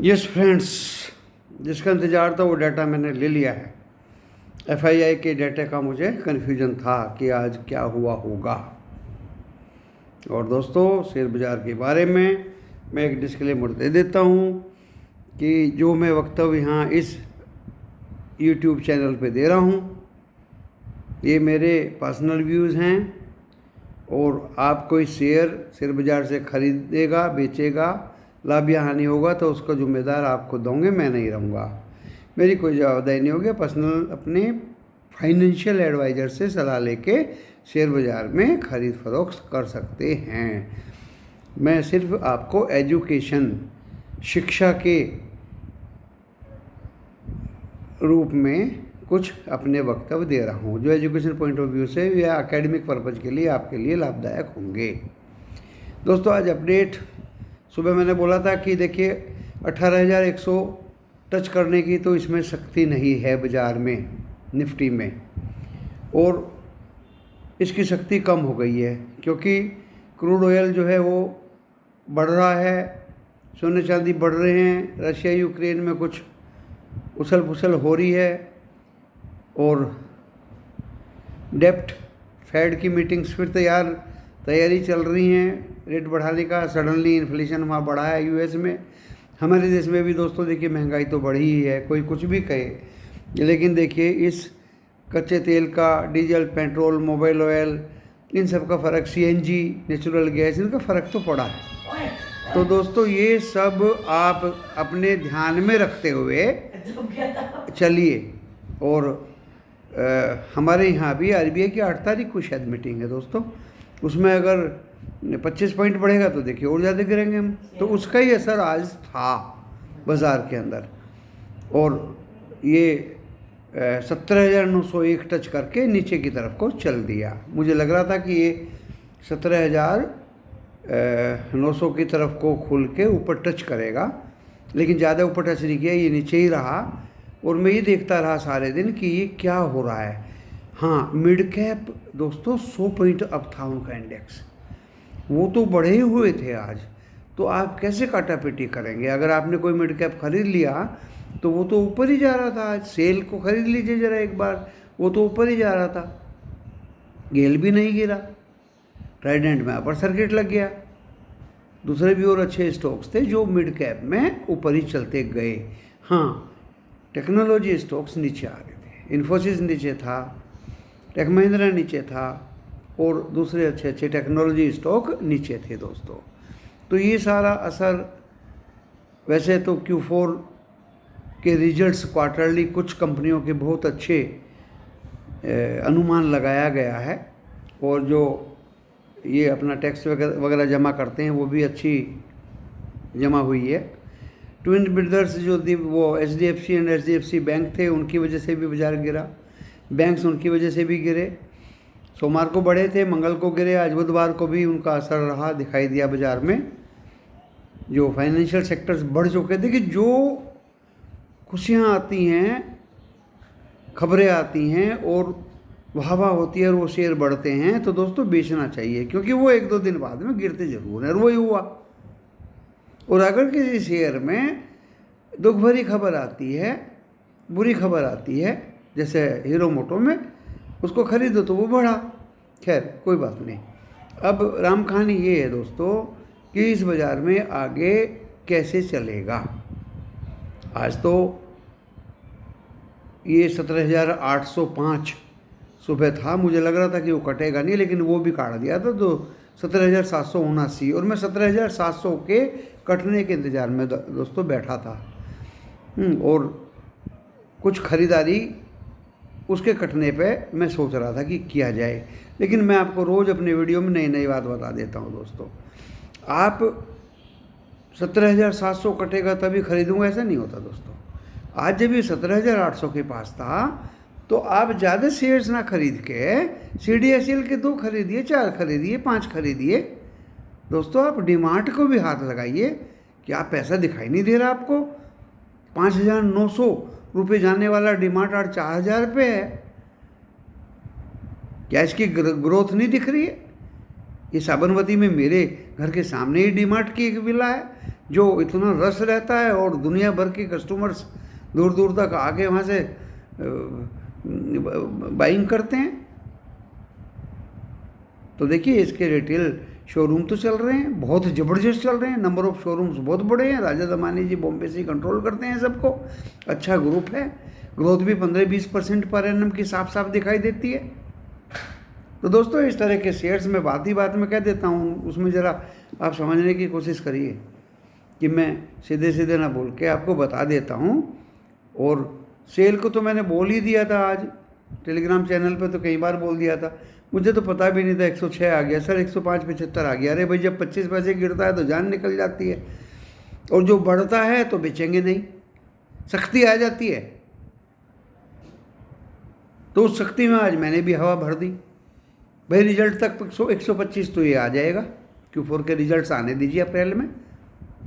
Yes friends, जिसका इंतज़ार था वो डाटा मैंने ले लिया है। एफआईआई के डाटा का मुझे कन्फ्यूजन था कि आज क्या हुआ होगा। और दोस्तों, शेयर बाज़ार के बारे में मैं एक डिस्क्लेमर दे देता हूँ कि जो मैं वक्तव्य यहाँ इस यूट्यूब चैनल पे दे रहा हूँ ये मेरे पर्सनल व्यूज़ हैं, और आप कोई शेयर बाज़ार से ख़रीदेगा, बेचेगा, लाभ या हानि होगा तो उसका जिम्मेदार आप खुद होंगे, मैं नहीं रहूँगा। मेरी कोई जवाबदेही नहीं होगी। पर्सनल अपने फाइनेंशियल एडवाइज़र से सलाह लेके शेयर बाज़ार में ख़रीद फरोख्त कर सकते हैं। मैं सिर्फ आपको एजुकेशन, शिक्षा के रूप में कुछ अपने वक्तव्य दे रहा हूँ जो एजुकेशन पॉइंट ऑफ व्यू से या एकेडमिक पर्पज़ के लिए आपके लिए लाभदायक होंगे। दोस्तों, आज अपडेट सुबह मैंने बोला था कि देखिए 18,100 टच करने की तो इसमें शक्ति नहीं है बाज़ार में, निफ्टी में, और इसकी शक्ति कम हो गई है क्योंकि क्रूड ऑयल जो है वो बढ़ रहा है, सोने चांदी बढ़ रहे हैं, रशिया यूक्रेन में कुछ उछल पुछल हो रही है, और डेप्ट फेड की मीटिंग्स फिर तैयारी चल रही हैं रेट बढ़ाने का। सडनली इन्फ्लेशन वहाँ बढ़ा है यूएस में। हमारे देश में भी दोस्तों देखिए महंगाई तो बढ़ी ही है, कोई कुछ भी कहे, लेकिन देखिए इस कच्चे तेल का, डीजल, पेट्रोल, मोबाइल ऑयल, इन सब का फ़र्क, सीएनजी, नेचुरल गैस, इनका फ़र्क तो पड़ा है। तो दोस्तों ये सब आप अपने ध्यान में रखते हुए चलिए। और हमारे यहाँ भी आरबीआई की 8 तारीख को शायद मीटिंग है दोस्तों, उसमें अगर 25 पॉइंट बढ़ेगा तो देखिए और ज़्यादा गिरेंगे हम, तो उसका ही असर आज था बाज़ार के अंदर। और ये 17,901 टच करके नीचे की तरफ को चल दिया। मुझे लग रहा था कि ये 17,900 की तरफ को खुल के ऊपर टच करेगा, लेकिन ज़्यादा ऊपर टच नहीं किया, ये नीचे ही रहा। और मैं ये देखता रहा सारे दिन कि ये क्या हो रहा है। हाँ, मिड कैप दोस्तों 100 पॉइंट अप था उनका इंडेक्स, वो तो बढ़े हुए थे आज। तो आप कैसे काटापीटी करेंगे? अगर आपने कोई मिड कैप खरीद लिया तो वो तो ऊपर ही जा रहा था। आज सेल को खरीद लीजिए ज़रा एक बार, वो तो ऊपर ही जा रहा था, गेल भी नहीं गिरा, ट्राइडेंट में अपर सर्किट लग गया। दूसरे भी और अच्छे स्टॉक्स थे जो मिड कैप में ऊपर ही चलते गए। हाँ, टेक्नोलॉजी स्टॉक्स नीचे आ रहे थे, इन्फोसिस नीचे था, टेक महिंद्रा नीचे था, और दूसरे अच्छे अच्छे टेक्नोलॉजी स्टॉक नीचे थे दोस्तों। तो ये सारा असर, वैसे तो Q4 के रिजल्ट्स क्वार्टरली कुछ कंपनियों के बहुत अच्छे अनुमान लगाया गया है, और जो ये अपना टैक्स वगैरह जमा करते हैं वो भी अच्छी जमा हुई है। ट्विन ब्रदर्स जो वो HDFC एंड HDFC बैंक थे, उनकी वजह से भी बाज़ार गिरा, बैंक्स उनकी वजह से भी गिरे। सोमवार को बढ़े थे, मंगल को गिरे, आज बुधवार को भी उनका असर रहा, दिखाई दिया बाज़ार में। जो फाइनेंशियल सेक्टर्स बढ़ चुके, देखिए जो खुशियाँ आती हैं, खबरें आती हैं और वाह होती है और वो शेयर बढ़ते हैं, तो दोस्तों बेचना चाहिए, क्योंकि वो 1-2 दिन बाद में गिरते ज़रूर हैं, और वही हुआ। और अगर किसी शेयर में दुख भरी खबर आती है, बुरी खबर आती है, जैसे हीरो मोटो में, उसको खरीदो तो वो बढ़ा। खैर कोई बात नहीं। अब राम कहानी ये है दोस्तों कि इस बाज़ार में आगे कैसे चलेगा। आज तो ये 17,805 सुबह था, मुझे लग रहा था कि वो कटेगा नहीं, लेकिन वो भी काट दिया था, तो 17,779, और मैं 17,700 के कटने के इंतज़ार में दोस्तों बैठा था। और कुछ ख़रीदारी उसके कटने पे मैं सोच रहा था कि किया जाए, लेकिन मैं आपको रोज़ अपने वीडियो में नई नई बात बता देता हूँ दोस्तों। आप 17,700 कटेगा तभी खरीदूंगा, ऐसा नहीं होता दोस्तों। आज जब ये 17,800 के पास था तो आप ज़्यादा शेयर्स ना खरीद के CDSL के 2 खरीदिए, 4 खरीदिए, 5 खरीदिए दोस्तों। आप डीमार्ट को भी हाथ लगाइए। क्या पैसा दिखाई नहीं दे रहा आपको? 5,900 रुपये जाने वाला डीमार्ट आज 4,000 रुपये है। क्या इसकी ग्रोथ नहीं दिख रही है? ये साबरमती में मेरे घर के सामने ही डीमार्ट की एक विला है, जो इतना रस रहता है और दुनिया भर के कस्टमर्स दूर दूर तक आके वहाँ से बाइंग करते हैं। तो देखिए इसके रिटेल शोरूम तो चल रहे हैं, बहुत ज़बरदस्त चल रहे हैं, नंबर ऑफ़ शोरूम्स बहुत बड़े हैं। राजा दमानी जी बॉम्बे से कंट्रोल करते हैं सबको, अच्छा ग्रुप है, ग्रोथ भी 15-20% पर एनम की साफ साफ दिखाई देती है। तो दोस्तों इस तरह के शेयर्स में बात ही बात में कह देता हूँ, उसमें ज़रा आप समझने की कोशिश करिए कि मैं सीधे सीधे ना बोल के आपको बता देता हूँ। और सेल को तो मैंने बोल ही दिया था, आज टेलीग्राम चैनल पे तो कई बार बोल दिया था, मुझे तो पता भी नहीं था 106 आ गया सर, 105-75 आ गया। अरे भाई जब 25 पैसे गिरता है तो जान निकल जाती है, और जो बढ़ता है तो बेचेंगे नहीं, सख्ती आ जाती है। तो उस सख्ती में आज मैंने भी हवा भर दी। भाई रिजल्ट तक 125 तो ये आ जाएगा, Q4 के रिजल्ट्स आने दीजिए अप्रैल में,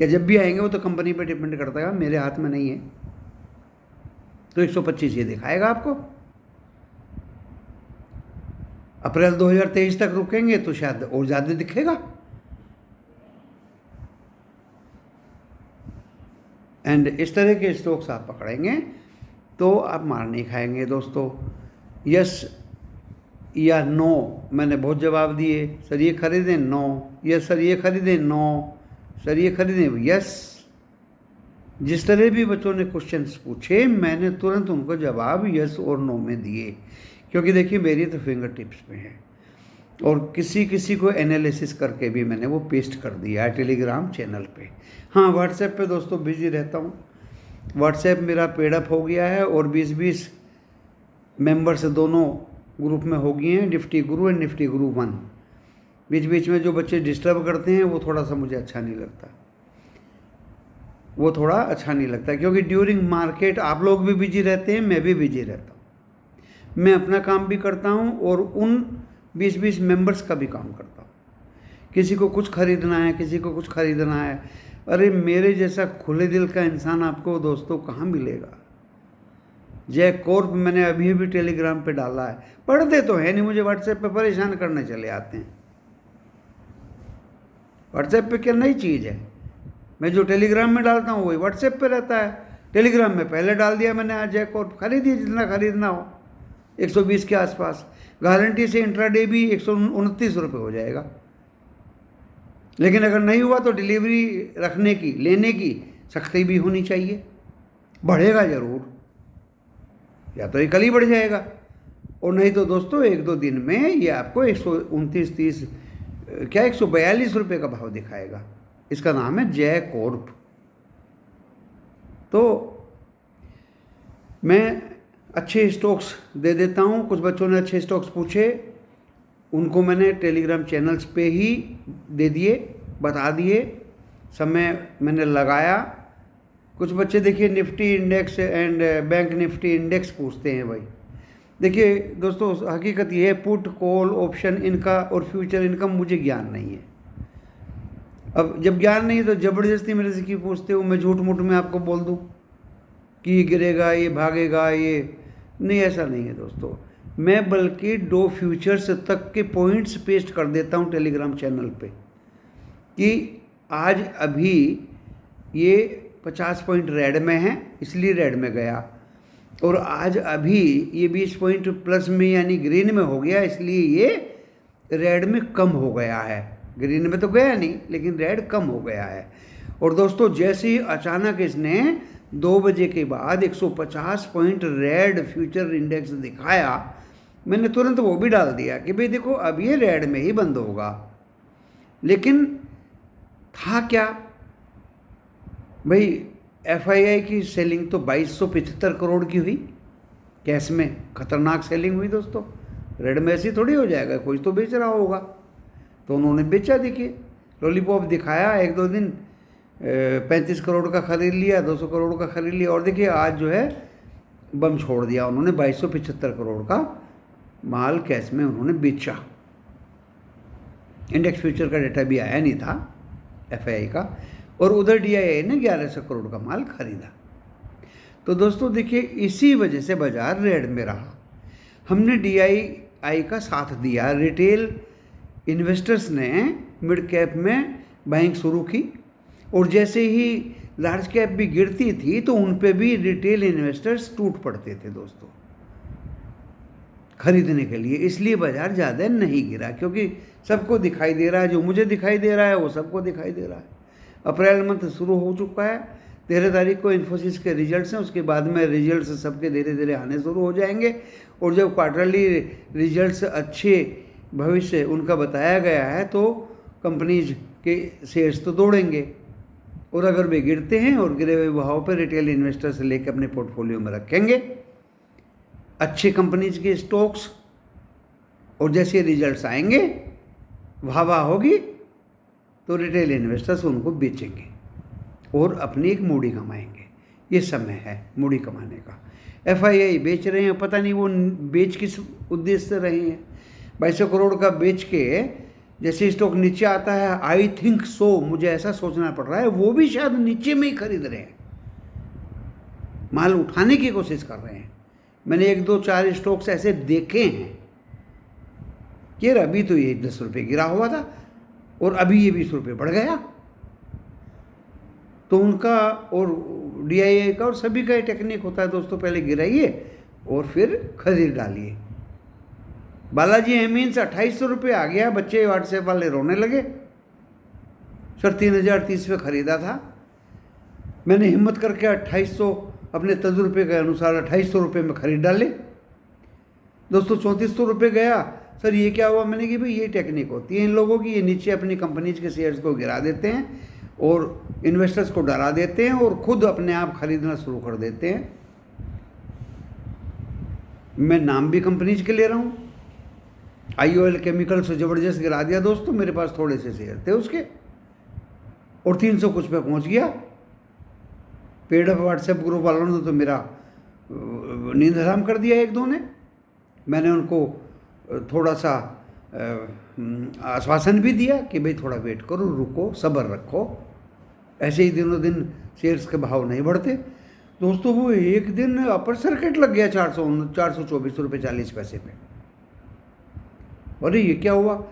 या जब भी आएंगे वो तो कंपनी पे डिपेंड करता है, मेरे हाथ में नहीं है। तो 125 ये दिखाएगा आपको। अप्रैल 2023 तक रुकेंगे तो शायद और ज़्यादा दिखेगा। एंड इस तरह के स्टॉक्स आप पकड़ेंगे तो आप मार नहीं खाएंगे दोस्तों। यस या नो मैंने बहुत जवाब दिए, सर ये खरीदें, नो, यस सर ये खरीदें, नो, सर ये खरीदें, यस। जिस तरह भी बच्चों ने क्वेश्चंस पूछे मैंने तुरंत उनको जवाब यस और नो में दिए, क्योंकि देखिए मेरी तो फिंगर टिप्स पे है, और किसी किसी को एनालिसिस करके भी मैंने वो पेस्ट कर दिया है टेलीग्राम चैनल पे। हाँ व्हाट्सएप पे दोस्तों बिजी रहता हूँ, व्हाट्सएप मेरा पेडअप हो गया है और 20-20 मेंबर्स दोनों ग्रुप में हो गए हैं, निफ्टी गुरु एंड निफ्टी गुरु 1। बीच बीच में जो बच्चे डिस्टर्ब करते हैं वो थोड़ा सा मुझे अच्छा नहीं लगता, वो थोड़ा अच्छा नहीं लगता, क्योंकि ड्यूरिंग मार्केट आप लोग भी बिजी रहते हैं, मैं भी बिजी रहता हूँ, मैं अपना काम भी करता हूँ और उन 20-20 मेंबर्स का भी काम करता हूँ। किसी को कुछ खरीदना है, किसी को कुछ खरीदना है, अरे मेरे जैसा खुले दिल का इंसान आपको दोस्तों कहाँ मिलेगा। जय कॉर्प मैंने अभी अभी टेलीग्राम पे डाला है, पढ़ते तो है नहीं, मुझे व्हाट्सएप पे परेशान करने चले आते हैं। व्हाट्सएप पे क्या नई चीज़ है, मैं जो टेलीग्राम में डालता हूँ वही व्हाट्सएप पे रहता है। टेलीग्राम में पहले डाल दिया मैंने, आज जय कॉर्प खरीदिए जितना खरीदना हो, 120 के आसपास, गारंटी से इंट्राडे भी 129 रुपये हो जाएगा। लेकिन अगर नहीं हुआ तो डिलीवरी रखने की, लेने की सख्ती भी होनी चाहिए, बढ़ेगा ज़रूर, या तो ये कल ही बढ़ जाएगा, और नहीं तो दोस्तों 1-2 दिन में ये आपको 129-30 क्या 142 रुपये का भाव दिखाएगा। इसका नाम है जय कॉर्प। तो मैं अच्छे स्टॉक्स दे देता हूँ, कुछ बच्चों ने अच्छे स्टॉक्स पूछे, उनको मैंने टेलीग्राम चैनल्स पे ही दे दिए, बता दिए, समय मैंने लगाया। कुछ बच्चे देखिए Nifty index and bank Nifty index पूछते हैं। भाई देखिए दोस्तों हकीकत ये है, पुट कॉल ऑप्शन इनका और फ्यूचर इनका मुझे ज्ञान नहीं है। अब जब ज्ञान नहीं है तो ज़बरदस्ती मेरे से क्यों पूछते हो, मैं झूठ मूठ में आपको बोल दूँ कि ये गिरेगा, ये भागेगा, ये नहीं, ऐसा नहीं है दोस्तों। मैं बल्कि 2 फ्यूचर्स तक के पॉइंट्स पेस्ट कर देता हूँ टेलीग्राम चैनल पे कि आज अभी ये 50 पॉइंट रेड में है इसलिए रेड में गया, और आज अभी ये 20 पॉइंट प्लस में यानी ग्रीन में हो गया इसलिए ये रेड में कम हो गया है। ग्रीन में तो गया नहीं लेकिन रेड कम हो गया है। और दोस्तों जैसे ही अचानक इसने 2 बजे के बाद 150 पॉइंट रेड फ्यूचर इंडेक्स दिखाया, मैंने तुरंत वो भी डाल दिया कि भाई देखो अब ये रेड में ही बंद होगा। लेकिन था क्या भाई, FII की सेलिंग तो 2275 करोड़ की हुई कैश में, खतरनाक सेलिंग हुई दोस्तों। रेड में ऐसी थोड़ी हो जाएगा, कोई तो बेच रहा होगा, तो उन्होंने बेचा। देखिए लॉलीपॉप दिखाया 1-2 दिन, 35 करोड़ का खरीद लिया, 200 करोड़ का खरीद लिया, और देखिए आज जो है बम छोड़ दिया उन्होंने, 2275 करोड़ का माल कैश में उन्होंने बेचा। इंडेक्स फ्यूचर का डेटा भी आया नहीं था FII का, और उधर DII ने 1100 करोड़ का माल खरीदा। तो दोस्तों देखिए इसी वजह से बाजार रेड में रहा। हमने DII का साथ दिया, रिटेल इन्वेस्टर्स ने मिड कैप में बाइंग शुरू की, और जैसे ही लार्ज कैप भी गिरती थी तो उन पे भी रिटेल इन्वेस्टर्स टूट पड़ते थे दोस्तों खरीदने के लिए। इसलिए बाजार ज़्यादा नहीं गिरा, क्योंकि सबको दिखाई दे रहा है, जो मुझे दिखाई दे रहा है वो सबको दिखाई दे रहा है। अप्रैल मंथ शुरू हो चुका है, 13 तारीख को इन्फोसिस के रिजल्ट्स हैं, उसके बाद में रिजल्ट्स सबके धीरे धीरे आने शुरू हो जाएंगे। और जब क्वार्टरली रिजल्ट्स अच्छे भविष्य उनका बताया गया है तो कंपनीज के शेयर्स तो दौड़ेंगे, और अगर वे गिरते हैं और गिरे हुए भाव पर रिटेल इन्वेस्टर से लेकर अपने पोर्टफोलियो में रखेंगे अच्छे कंपनीज के स्टॉक्स, और जैसे रिजल्ट्स आएंगे वाह वाह होगी तो रिटेल इन्वेस्टर्स उनको बेचेंगे और अपनी एक मूड़ी कमाएंगे। ये समय है मूड़ी कमाने का। FII बेच रहे हैं, पता नहीं वो बेच किस उद्देश्य से रहे हैं। 2200 करोड़ का बेच के जैसे स्टॉक नीचे आता है, आई थिंक सो, मुझे ऐसा सोचना पड़ रहा है वो भी शायद नीचे में ही खरीद रहे हैं, माल उठाने की कोशिश कर रहे हैं। मैंने 1 2 4 स्टॉक्स ऐसे देखे हैं कि अभी तो ये 10 रुपये गिरा हुआ था और अभी ये 20 रुपये बढ़ गया। तो उनका और DII का और सभी का टेक्निक होता है दोस्तों, पहले गिराइए और फिर खरीद डालिए। बालाजी एमीन्स 2800 रुपये आ गया, बच्चे व्हाट्सएप वाले रोने लगे। सर 3030 पे खरीदा था, मैंने हिम्मत करके 2800 अपने तजुर्बे के अनुसार 2800 रुपये में खरीद डाले। दोस्तों 3400 रुपये गया। सर ये क्या हुआ? मैंने कि भाई ये टेक्निक होती है इन लोगों की, ये नीचे अपनी कंपनीज के शेयर्स को गिरा देते हैं और इन्वेस्टर्स को डरा देते हैं और खुद अपने आप खरीदना शुरू कर देते हैं। मैं नाम भी कंपनीज के ले रहा हूँ। IOL केमिकल्स ज़बरदस्त गिरा दिया दोस्तों, मेरे पास थोड़े से शेयर थे उसके और 300 कुछ पे पहुँच गया। पेड अप व्हाट्सएप ग्रुप वालों ने तो मेरा नींद हराम कर दिया एक दो ने। मैंने उनको थोड़ा सा आश्वासन भी दिया कि भाई थोड़ा वेट करो, रुको, सब्र रखो, ऐसे ही दिनों दिन शेयर्स के भाव नहीं बढ़ते। दोस्तों वो एक दिन अपर सर्किट लग गया 424 रुपये 40 पैसे पे। अरे ये क्या हुआ?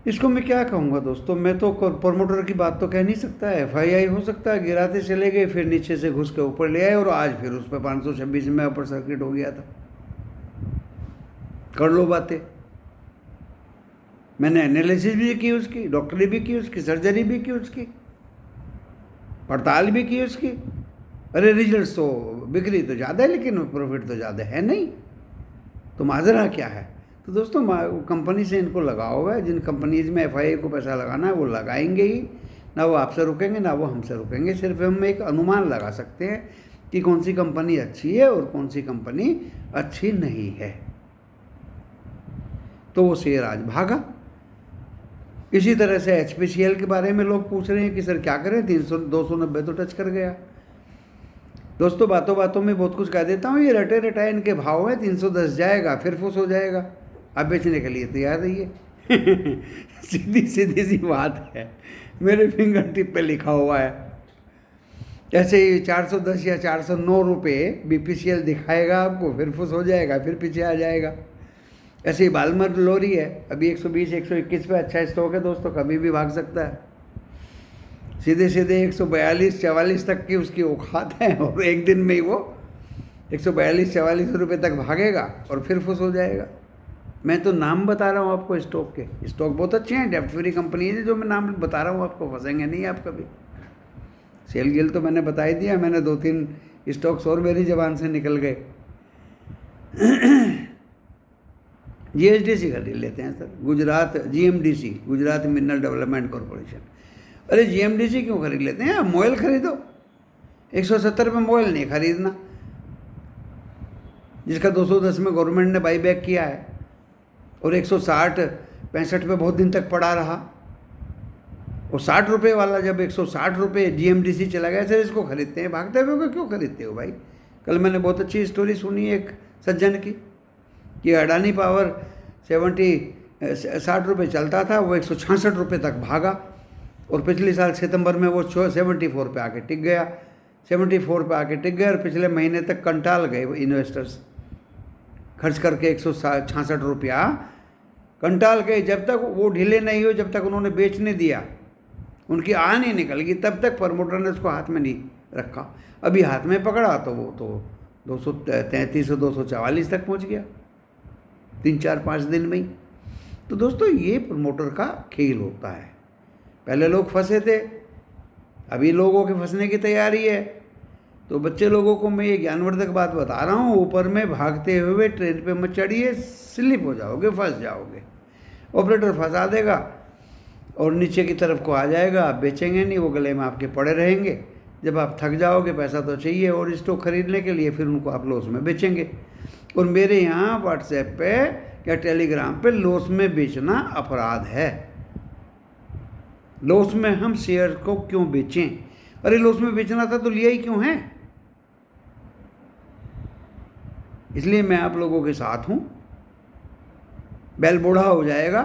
इसको मैं क्या कहूँगा दोस्तों, मैं तो प्रमोटर की बात तो कह नहीं सकता। FII हो सकता है, गिराते चले गए, फिर नीचे से घुस के ऊपर ले आए और आज फिर उस पर 526 में अपर सर्किट हो गया था। कर लो बातें। मैंने एनालिसिस भी की उसकी, डॉक्टरी भी की उसकी, सर्जरी भी की उसकी, पड़ताल भी की उसकी। अरे रिजल्ट तो बिक्री तो ज़्यादा है लेकिन प्रॉफिट तो ज़्यादा है नहीं, तो माजरा क्या है? तो दोस्तों कंपनी से इनको लगाओ हुआ है। जिन कंपनीज में FII को पैसा लगाना है वो लगाएंगे ही, ना वो आपसे रुकेंगे ना वो हमसे रुकेंगे। सिर्फ हम एक अनुमान लगा सकते हैं कि कौन सी कंपनी अच्छी है और कौन सी कंपनी अच्छी नहीं है। तो वो शेयर आज भागा। इसी तरह से HPCL के बारे में लोग पूछ रहे हैं कि सर क्या करें, 290 तो टच कर गया। दोस्तों बातों बातों में बहुत कुछ कह देता हूँ, ये रटे रटाए इनके भाव है, 310 जाएगा फिर फुस हो जाएगा। आप बेचने के लिए तैयार रहिए। सीधी सीधी सी बात है, मेरे फिंगर टिप पे लिखा हुआ है। ऐसे ही 410 या 409 रुपये BPCL दिखाएगा आपको, फिर फुस हो जाएगा, फिर पीछे आ जाएगा। ऐसे ही बालमर लोरी है, अभी 120 121 पे अच्छा स्टॉक है दोस्तों, कभी भी भाग सकता है। सीधे सीधे 142 44 तक की उसकी औकात है और एक दिन में ही वो 142 44 रुपये तक भागेगा और फिर फुस हो जाएगा। मैं तो नाम बता रहा हूँ आपको स्टॉक के, स्टॉक बहुत अच्छे हैं, डेब्ट फ्री कंपनी है जो मैं नाम बता रहा हूँ आपको, फंसेंगे नहीं आप कभी। सेल गिल तो मैंने बता ही दिया, मैंने 2-3 स्टॉक्स और मेरी ज़बान से निकल गए। GSDC खरीद लेते हैं sir, Gujarat GMDC, Gujarat mineral development corporation. अरे GMDC क्यों खरीद लेते हैं? मोयल खरीदो, 170 पे मोयल नहीं खरीदना, जिसका 210 में गवर्नमेंट ने बाईबैक किया है और 160-65 पे बहुत दिन तक पड़ा रहा। और 60 रुपये वाला जब 160 रुपये GMDC चला गया, सर इसको खरीदते हैं, भागते हुए क्यों खरीदते हो भाई? कल मैंने बहुत अच्छी स्टोरी सुनी एक सज्जन की कि अडानी पावर 60 रुपये चलता था, वो 166 रुपये तक भागा और पिछले साल सितंबर में वो 74 पे आके टिक गया, 74 पे आके टिक गया और पिछले महीने तक कंटाल गए वो इन्वेस्टर्स, खर्च करके 166 रुपया कंटाल गए। जब तक वो ढीले नहीं हुए, जब तक उन्होंने बेचने दिया उनकी आह नहीं निकल गई, तब तक प्रमोटर ने उसको हाथ में नहीं रखा। अभी हाथ में पकड़ा तो वो तो 233 से 244 तक पहुंच गया 3-4-5 दिन में ही। तो दोस्तों ये प्रमोटर का खेल होता है। पहले लोग फंसे थे, अभी लोगों के फंसने की तैयारी है। तो बच्चे लोगों को मैं ये ज्ञानवर्धक बात बता रहा हूँ, ऊपर में भागते हुए ट्रेन पे मत चढ़िए, स्लिप हो जाओगे, फंस जाओगे। ऑपरेटर फंसा देगा और नीचे की तरफ को आ जाएगा, आप बेचेंगे नहीं, वो गले में आपके पड़े रहेंगे। जब आप थक जाओगे, पैसा तो चाहिए और स्टॉक खरीदने के लिए, फिर उनको आप लॉस में बेचेंगे। और मेरे यहाँ व्हाट्सएप पे या टेलीग्राम पे लॉस में बेचना अपराध है। लॉस में हम शेयर को क्यों बेचें? अरे लॉस में बेचना था तो लिया ही क्यों है? इसलिए मैं आप लोगों के साथ हूं। बैल बूढ़ा हो जाएगा,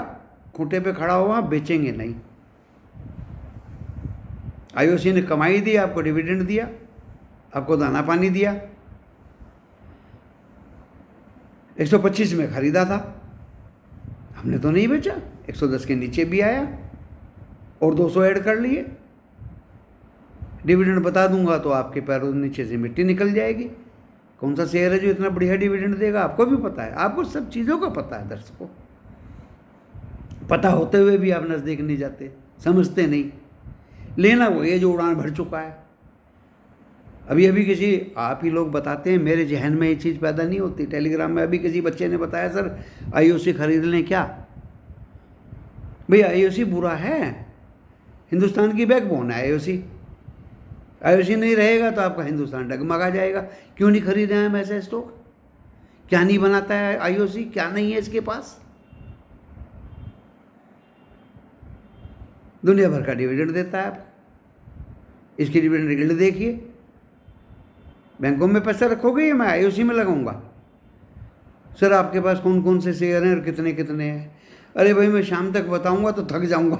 खूंटे पे खड़ा हुआ, बेचेंगे नहीं। आईओसी ने कमाई दी, आपको डिविडेंड दिया, आपको दाना पानी दिया। 125 में खरीदा था, हमने तो नहीं बेचा, 110 के नीचे भी आया और 200 ऐड कर लिए। डिविडेंड बता दूंगा तो आपके पैरों नीचे से मिट्टी निकल जाएगी। कौन सा शेयर है जो इतना बढ़िया डिविडेंड देगा? आपको भी पता है, आपको सब चीज़ों का पता है। दर्शकों, पता होते हुए भी आप नज़दीक नहीं जाते, समझते नहीं। लेना वो ये जो उड़ान भर चुका है। अभी अभी किसी आप ही लोग बताते हैं, मेरे जहन में ये चीज़ पैदा नहीं होती। टेलीग्राम में अभी किसी बच्चे ने बताया, सर आईओसी खरीद लें क्या? भाई आईओसी बुरा है, हिंदुस्तान की बैकबोन है आईओसी। आईओसी नहीं रहेगा तो आपका हिंदुस्तान डगमगा जाएगा। क्यों नहीं खरीदे हैं हम ऐसे स्टॉक? क्या नहीं बनाता है आईओसी? क्या नहीं है इसके पास? दुनिया भर का डिविडेंड देता है आप। इसकी डिविडेंड यील्ड देखिए। बैंकों में पैसा रखोगे या मैं आईओसी में लगाऊंगा? सर आपके पास कौन कौन से शेयर हैं और कितने कितने हैं? अरे भाई मैं शाम तक बताऊंगा तो थक जाऊंगा।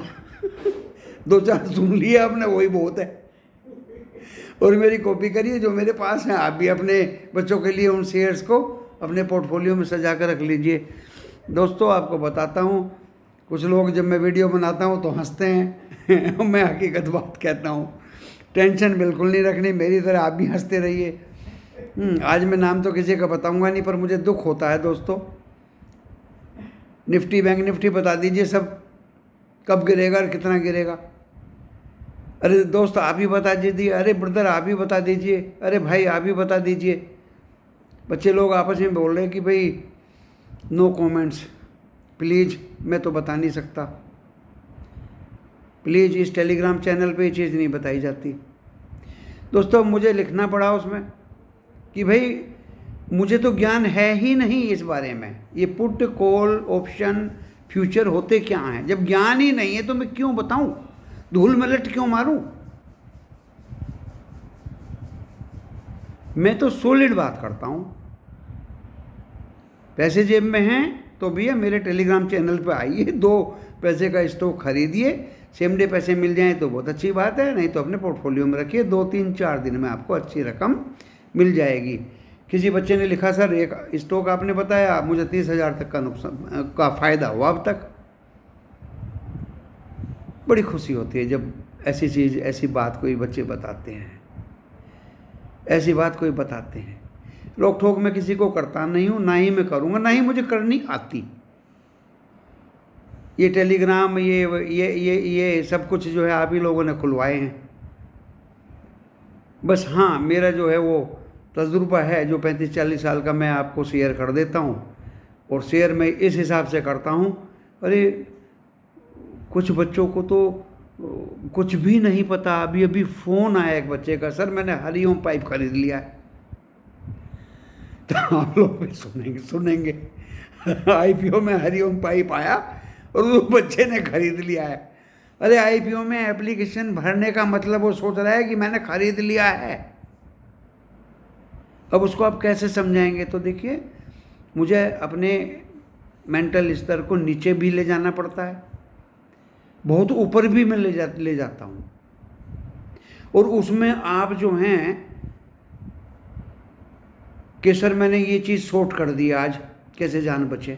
2-4 सुन लिए आपने, वही बहुत है। और मेरी कॉपी करिए जो मेरे पास है। आप भी अपने बच्चों के लिए उन शेयर्स को अपने पोर्टफोलियो में सजा कर रख लीजिए। दोस्तों आपको बताता हूँ, कुछ लोग जब मैं वीडियो बनाता हूँ तो हंसते हैं। मैं हकीकत बात कहता हूँ। टेंशन बिल्कुल नहीं रखनी, मेरी तरह आप भी हंसते रहिए। आज मैं नाम तो किसी का बताऊंगा नहीं, पर मुझे दुख होता है दोस्तों। निफ्टी, बैंक निफ्टी बता दीजिए सब कब गिरेगा और कितना गिरेगा। अरे दोस्त आप ही बता दीजिए, अरे ब्रदर आप ही बता दीजिए, अरे भाई आप ही बता दीजिए। बच्चे लोग आपस में बोल रहे हैं कि भाई नो कमेंट्स प्लीज़, मैं तो बता नहीं सकता। प्लीज़ इस टेलीग्राम चैनल पे ये चीज़ नहीं बताई जाती। दोस्तों मुझे लिखना पड़ा उसमें कि भाई मुझे तो ज्ञान है ही नहीं इस बारे में। ये पुट, कॉल, ऑप्शन, फ्यूचर होते क्या हैं? जब ज्ञान ही नहीं है तो मैं क्यों बताऊं? धूल में लट क्यों मारूं? मैं तो सॉलिड बात करता हूं। पैसे जेब में हैं तो भैया मेरे टेलीग्राम चैनल पे आइए, 2 पैसे का स्टॉक खरीदिए। सेम डे पैसे मिल जाएं तो बहुत अच्छी बात है, नहीं तो अपने पोर्टफोलियो में रखिए। 2-3-4 दिन में आपको अच्छी रकम मिल जाएगी। किसी बच्चे ने लिखा, सर एक स्टॉक आपने बताया, मुझे 30,000 तक का नुकसान का फ़ायदा हुआ अब तक। बड़ी खुशी होती है जब ऐसी चीज़, ऐसी बात कोई बच्चे बताते हैं, ऐसी बात कोई बताते हैं। रोक ठोक मैं किसी को करता नहीं हूँ, ना ही मैं करूँगा, ना ही मुझे करनी आती। ये टेलीग्राम, ये सब कुछ जो है आप ही लोगों ने खुलवाए हैं। बस हाँ, मेरा जो है वो तजुर्बा है जो 35-40 साल का, मैं आपको शेयर कर देता हूँ। और शेयर मैं इस हिसाब से करता हूँ। अरे कुछ बच्चों को तो कुछ भी नहीं पता। अभी अभी फ़ोन आया एक बच्चे का, सर मैंने हरिओम पाइप खरीद लिया है। तो आप लोग भी सुनेंगे आईपीओ में हरिओम पाइप आया और उस बच्चे ने खरीद लिया है। अरे आईपीओ में एप्लीकेशन भरने का मतलब वो सोच रहा है कि मैंने खरीद लिया है। अब उसको आप कैसे समझाएंगे? तो देखिए, मुझे अपने मेंटल स्तर को नीचे भी ले जाना पड़ता है, बहुत ऊपर भी मैं ले जाता हूँ। और उसमें आप जो हैं कि सर मैंने ये चीज़ शॉर्ट कर दी आज, कैसे जान बचे?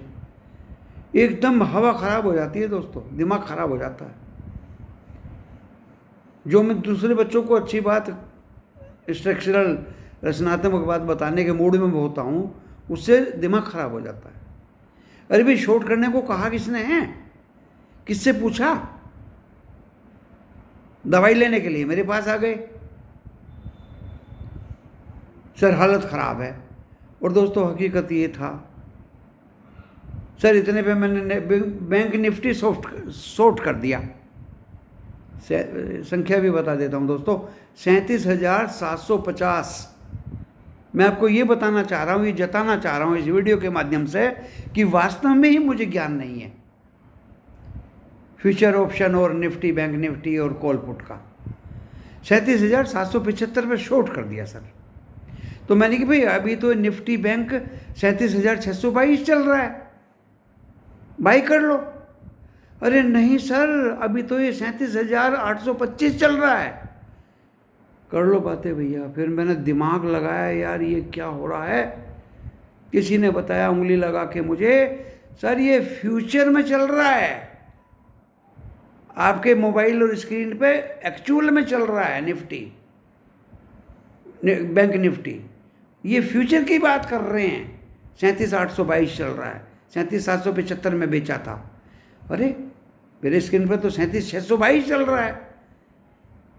एकदम हवा ख़राब हो जाती है दोस्तों, दिमाग ख़राब हो जाता है। जो मैं दूसरे बच्चों को अच्छी बात, स्ट्रक्चरल रचनात्मक बात बताने के मूड में होता हूँ, उससे दिमाग खराब हो जाता है। अरे भाई, शॉर्ट करने को कहा किसने है? किससे पूछा? दवाई लेने के लिए मेरे पास आ गए, सर हालत ख़राब है। और दोस्तों हकीकत ये था, सर इतने पे मैंने बैंक निफ्टी शॉर्ट कर दिया। संख्या भी बता देता हूँ दोस्तों, 37,750। मैं आपको ये बताना चाह रहा हूँ, ये जताना चाह रहा हूँ इस वीडियो के माध्यम से कि वास्तव में ही मुझे ज्ञान नहीं है फ्यूचर ऑप्शन और निफ्टी, बैंक निफ्टी और कॉल पुट का। 37,775 पे शॉर्ट कर दिया सर। तो मैंने कि भाई अभी तो निफ्टी बैंक 37,622 चल रहा है, बाई कर लो। अरे नहीं सर, अभी तो ये 37,825 चल रहा है। कर लो बातें भैया। फिर मैंने दिमाग लगाया, यार ये क्या हो रहा है। किसी ने बताया उंगली लगा के मुझे, सर ये फ्यूचर में चल रहा है, आपके मोबाइल और स्क्रीन पे एक्चुअल में चल रहा है निफ्टी, बैंक निफ्टी। ये फ्यूचर की बात कर रहे हैं। 37,822 चल रहा है, 37,775 में बेचा था। अरे मेरे स्क्रीन पर तो 37,622 चल रहा है,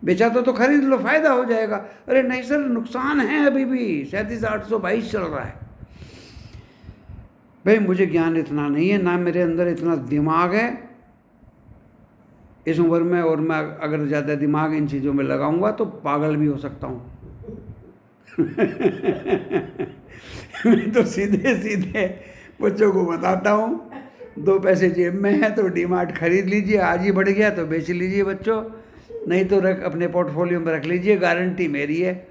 बेचा तो खरीद लो, फायदा हो जाएगा। अरे नहीं सर, नुकसान है अभी भी, 37,822 चल रहा है। भाई मुझे ज्ञान इतना नहीं है, ना मेरे अंदर इतना दिमाग है इस उम्र में, और मैं अगर ज़्यादा दिमाग इन चीज़ों में लगाऊंगा तो पागल भी हो सकता हूँ। मैं तो सीधे सीधे बच्चों को बताता हूँ, 2 पैसे जेब में है तो डीमार्ट खरीद लीजिए, आज ही बढ़ गया तो बेच लीजिए बच्चों, नहीं तो रख अपने पोर्टफोलियो में रख लीजिए, गारंटी मेरी है,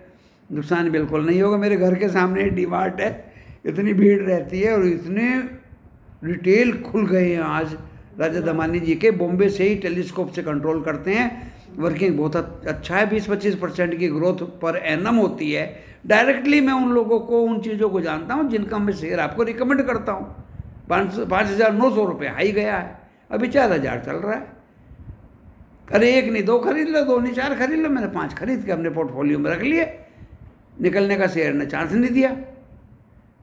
नुकसान बिल्कुल नहीं होगा। मेरे घर के सामने डीमार्ट है, इतनी भीड़ रहती है और इतने रिटेल खुल गए हैं आज राजा दमानी जी के, बॉम्बे से ही टेलीस्कोप से कंट्रोल करते हैं। वर्किंग बहुत अच्छा है, 20-25% की ग्रोथ पर एनम होती है। डायरेक्टली मैं उन लोगों को, उन चीज़ों को जानता हूँ जिनका मैं शेयर आपको रिकमेंड करता हूँ। 5,900 रुपये हाई गया है, अभी 4,000 चल रहा है। अरे 1 नहीं 2 खरीद लो, 2 नहीं 4 खरीद लो। मैंने 5 खरीद के अपने पोर्टफोलियो में रख लिए, निकलने का शेयर ने चांस नहीं दिया।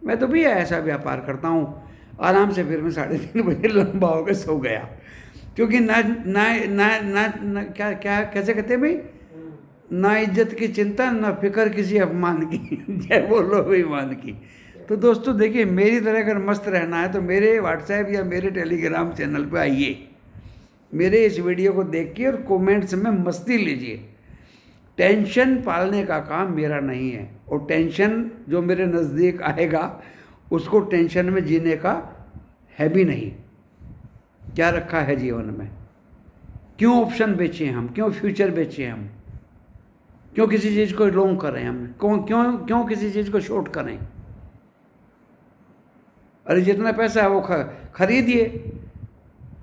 मैं तो भी ऐसा व्यापार करता हूँ आराम से। फिर मैं 3:30 बजे लंबा होकर सो गया, क्योंकि ना ना ना ना, ना क्या क्या कैसे कहते हैं भाई, ना इज्जत की चिंता, ना फिक्र किसी अपमान की, जय बोलो बेईमान की। तो दोस्तों देखिए, मेरी तरह अगर मस्त रहना है तो मेरे व्हाट्सएप या मेरे टेलीग्राम चैनल पे आइए, मेरे इस वीडियो को देखिए और कमेंट्स में मस्ती लीजिए। टेंशन पालने का काम मेरा नहीं है, और टेंशन जो मेरे नज़दीक आएगा उसको टेंशन में जीने का है भी नहीं। क्या रखा है जीवन में? क्यों ऑप्शन बेचें हम, क्यों फ्यूचर बेचें हम, क्यों किसी चीज़ को लॉन्ग करें हम, क्यों क्यों किसी चीज़ को शॉर्ट करें? अरे जितना पैसा है वो खरीदिए,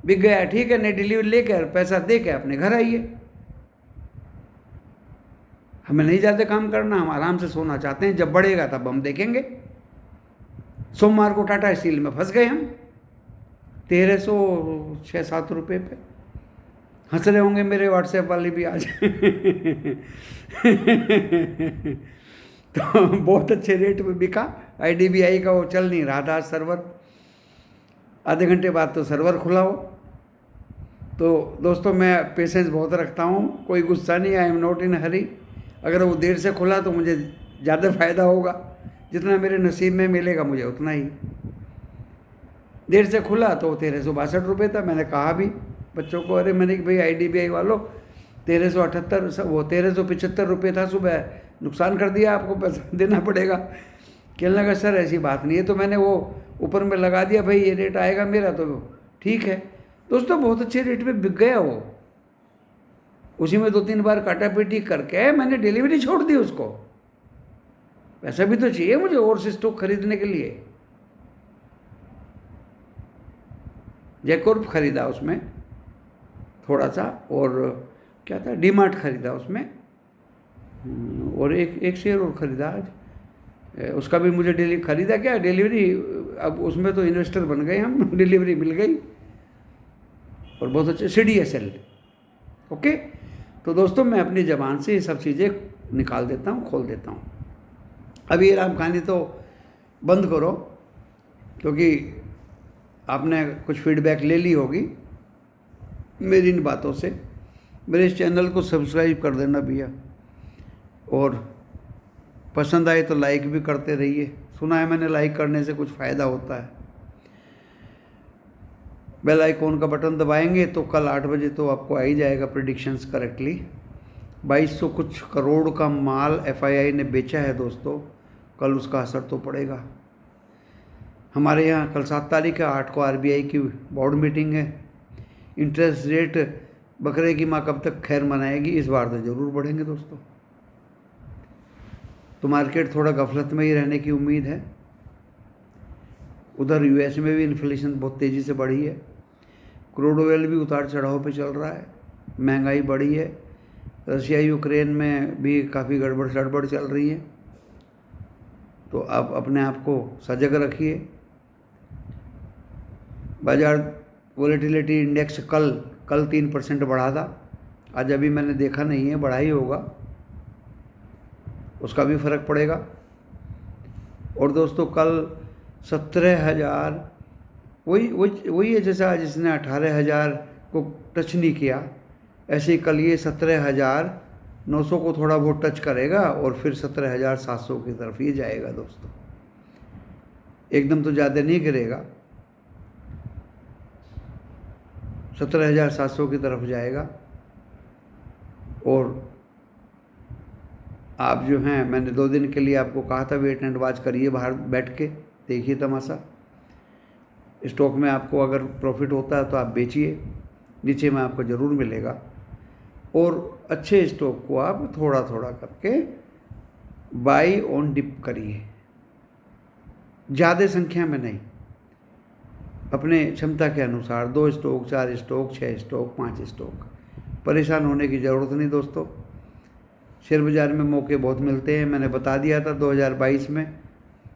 बिक गया ठीक है, नहीं डिलीवरी लेकर पैसा दे के अपने घर आइए। हमें नहीं ज़्यादा काम करना, हम आराम से सोना चाहते हैं, जब बढ़ेगा तब हम देखेंगे। सोमवार को टाटा स्टील में फंस गए हम 1,306-1,7 रुपये पे। हंस रहे होंगे मेरे व्हाट्सएप वाले भी आज। तो बहुत अच्छे रेट पे बिका। IDBI का वो चल नहीं रहा था सर्वर, आधे घंटे बाद तो सर्वर खुला हो। तो दोस्तों मैं पेशेंस बहुत रखता हूँ, कोई गुस्सा नहीं, आई एम नॉट इन हरी। अगर वो देर से खुला तो मुझे ज़्यादा फ़ायदा होगा, जितना मेरे नसीब में मिलेगा मुझे उतना ही। देर से खुला तो 1,362 रुपये था। मैंने कहा भी बच्चों को, अरे मैंने कि भाई IDBI वालों 1,378 वो 1,375 रुपये था सुबह, नुकसान कर दिया, आपको पैसा देना पड़ेगा। कहने लगा सर ऐसी बात नहीं है। तो मैंने वो ऊपर में लगा दिया, भाई ये रेट आएगा मेरा तो ठीक है। दोस्तों बहुत अच्छे रेट पे बिक गया वो, उसी में 2-3 बार काटा पीटी करके मैंने डिलीवरी छोड़ दी उसको। पैसा भी तो चाहिए मुझे और से स्टॉक खरीदने के लिए। जयकॉर्प खरीदा उसमें थोड़ा सा, और क्या था, डीमार्ट खरीदा उसमें, और एक शेयर और खरीदा आज। उसका भी मुझे खरीदा क्या डिलीवरी, अब उसमें तो इन्वेस्टर बन गए हम, डिलीवरी मिल गई। और बहुत अच्छे CDSL, ओके। तो दोस्तों मैं अपनी ज़बान से ये सब चीज़ें निकाल देता हूँ, खोल देता हूँ। अभी ये राम कहानी तो बंद करो, क्योंकि आपने कुछ फीडबैक ले ली होगी मेरी इन बातों से। मेरे इस चैनल को सब्सक्राइब कर देना भैया, और पसंद आए तो लाइक भी करते रहिए। सुना है मैंने लाइक करने से कुछ फ़ायदा होता है। बेल आइकॉन का बटन दबाएंगे तो कल 8 बजे तो आपको आ ही जाएगा प्रेडिक्शंस करेक्टली। 2200 कुछ करोड़ का माल FII ने बेचा है दोस्तों, कल उसका असर तो पड़ेगा। हमारे यहाँ कल 7 तारीख है, 8 को RBI की बोर्ड मीटिंग है। इंटरेस्ट रेट बकरे की माँ कब तक खैर मनाएगी, इस बार तो ज़रूर बढ़ेंगे दोस्तों। तो मार्केट थोड़ा गफलत में ही रहने की उम्मीद है। उधर US में भी इन्फ्लेशन बहुत तेज़ी से बढ़ी है, क्रूड ऑयल भी उतार चढ़ाव पे चल रहा है, महंगाई बढ़ी है, रशिया यूक्रेन में भी काफ़ी गड़बड़ सड़बड़ चल रही है। तो आप अपने आप को सजग रखिए। बाजार वोलेटिलिटी इंडेक्स कल 3% बढ़ा था, आज अभी मैंने देखा नहीं है, बढ़ा ही होगा, उसका भी फ़र्क पड़ेगा। और दोस्तों कल 17,000 वही है जैसे आज इसने 18,000 को टच नहीं किया, ऐसे ही कल ये 17,900 को थोड़ा बहुत टच करेगा और फिर 17,700 की तरफ ये जाएगा दोस्तों। एकदम तो ज़्यादा नहीं गिरेगा, 17,700 की तरफ जाएगा। और आप जो हैं, मैंने 2 दिन के लिए आपको कहा था वेट एंड वॉच करिए, बाहर बैठ के देखिए तमाशा। स्टॉक में आपको अगर प्रॉफिट होता है तो आप बेचिए, नीचे में आपको ज़रूर मिलेगा। और अच्छे स्टॉक को आप थोड़ा थोड़ा करके बाई ऑन डिप करिए, ज़्यादा संख्या में नहीं, अपने क्षमता के अनुसार 2 स्टॉक, 4 स्टॉक, 6 स्टॉक, 5 स्टॉक। परेशान होने की ज़रूरत नहीं दोस्तों। शेयर बाज़ार में मौके बहुत मिलते हैं, मैंने बता दिया था 2022 में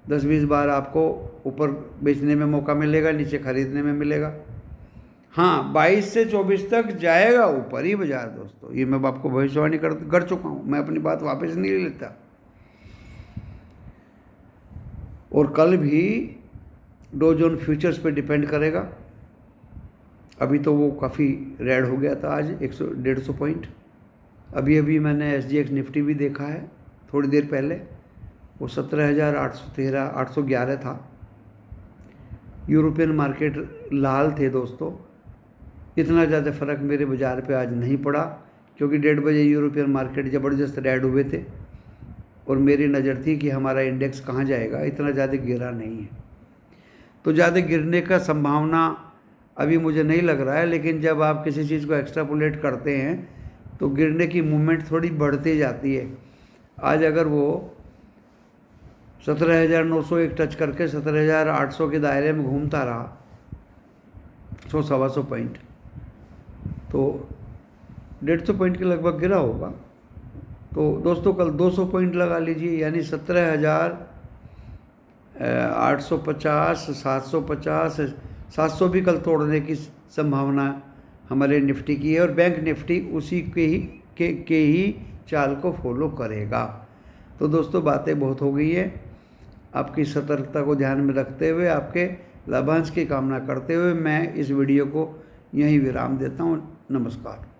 10-20 बार आपको ऊपर बेचने में मौका मिलेगा, नीचे खरीदने में मिलेगा। हाँ, 22 से 24 तक जाएगा ऊपर ही बाजार दोस्तों, ये मैं आपको भविष्यवाणी कर चुका हूँ, मैं अपनी बात वापस नहीं लेता। और कल भी डो जोन फ्यूचर्स पे डिपेंड करेगा। अभी तो वो काफ़ी रेड हो गया था आज 150 पॉइंट। अभी मैंने SGX निफ्टी भी देखा है थोड़ी देर पहले, वो 17,813 811 था। यूरोपियन मार्केट लाल थे दोस्तों, इतना ज़्यादा फ़र्क मेरे बाज़ार पे आज नहीं पड़ा, क्योंकि 1:30 बजे यूरोपियन मार्केट ज़बरदस्त रेड हुए थे और मेरी नज़र थी कि हमारा इंडेक्स कहाँ जाएगा, इतना ज़्यादा गिरा नहीं है। तो ज़्यादा गिरने का संभावना अभी मुझे नहीं लग रहा है, लेकिन जब आप किसी चीज़ को एक्स्ट्रापोलेट करते हैं तो गिरने की मूवमेंट थोड़ी बढ़ती जाती है। आज अगर वो 17,900 एक टच करके 17,800 के दायरे में घूमता रहा, 100-125 पॉइंट, तो 150 पॉइंट के लगभग गिरा होगा। तो दोस्तों कल 200 पॉइंट लगा लीजिए, यानी 17,850, 750, 700 भी कल तोड़ने की संभावना हमारे निफ्टी की है। और बैंक निफ्टी उसी के ही चाल को फॉलो करेगा। तो दोस्तों बातें बहुत हो गई है, आपकी सतर्कता को ध्यान में रखते हुए, आपके लाभांश की कामना करते हुए मैं इस वीडियो को यहीं विराम देता हूँ। नमस्कार।